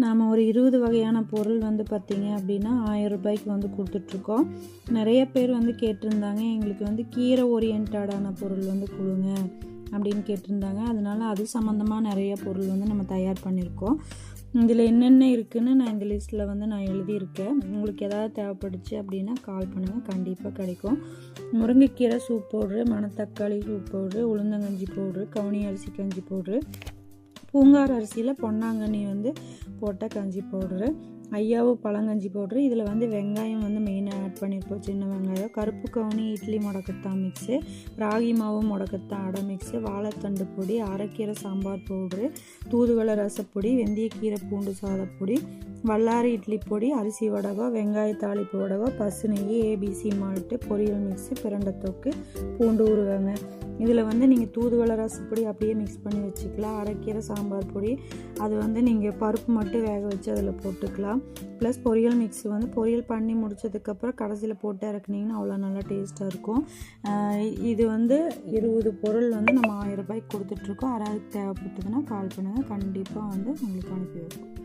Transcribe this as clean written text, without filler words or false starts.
நாம் ஒரு 20 வகையான பொருள் வந்து பார்த்திங்க அப்படின்னா 1000 ரூபாய்க்கு வந்து கொடுத்துட்ருக்கோம். நிறைய பேர் வந்து கேட்டிருந்தாங்க, எங்களுக்கு வந்து கீரை ஓரியன்டான பொருள் வந்து கொடுங்க அப்படின்னு கேட்டிருந்தாங்க. அதனால அது சம்மந்தமாக நிறைய பொருள் வந்து நம்ம தயார் பண்ணியிருக்கோம். இதில் என்னென்ன இருக்குதுன்னு நான் இந்த லிஸ்ட்டில் வந்து நான் எழுதியிருக்கேன். உங்களுக்கு எதாவது தேவைப்படுச்சு அப்படின்னா கால் பண்ணுங்கள், கண்டிப்பாக கிடைக்கும். முருங்கைக்கீரை சூப் பவுட்ரு, மணத்தக்காளி சூப் பவுட்ரு, உளுந்தங்கஞ்சி பவுட்ரு, கவுனி அரிசி கஞ்சி பவுட்ரு, பூங்கார் அரிசியில் பொன்னாங்கண்ணி வந்து போட்ட கஞ்சி பவுட்ரு, ஐயாவு பழங்கஞ்சி பவுட்ரு. இதில் வந்து வெங்காயம் வந்து மெயினாக ஆட் பண்ணியிருப்போம், சின்ன வெங்காயம். கருப்பு கவுனி இட்லி முடக்கத்தான் மிக்ஸு, ராகி மாவு முடக்கத்தான் அடை மிக்ஸு, வாழைத்தண்டு பொடி, அரைக்கீரை சாம்பார் பவுட்ரு, தூதுவளை ரசப்பொடி, வெந்தயக்கீரை பூண்டு சாதப்பொடி, வல்லாரி இட்லி பொடி, அரிசி வடகம், வெங்காய தாளிப்பு வடகம், பசு நெய், ஏபிசி மால்ட்டு, பொரியல் மிக்ஸு, பிரண்டைத்தொக்கு, பூண்டு ஊறுகாங்க. இதில் வந்து நீங்கள் தூதுவளை ரசப்பொடி அப்படியே மிக்ஸ் பண்ணி வச்சுக்கலாம். அரைக்கீரை சாம்பார் பொடி அது வந்து நீங்கள் பருப்பு மட்டும் வேக வச்சு அதில் போட்டுக்கலாம். ப்ளஸ் பொரியல் மிக்ஸ் வந்து பொரியல் பண்ணி முடித்ததுக்கப்புறம் கடைசியில் போட்டு இறக்குனிங்கன்னா அவ்வளோ நல்லா டேஸ்ட்டாக இருக்கும். இது வந்து 20 பொருள் வந்து நம்ம 1000 ரூபாய்க்கு கொடுத்துட்ருக்கோம். யாராவது தேவைப்பட்டதுன்னா கால் பண்ணுங்கள், கண்டிப்பாக வந்து உங்களுக்கு அனுப்பி வைப்போம்.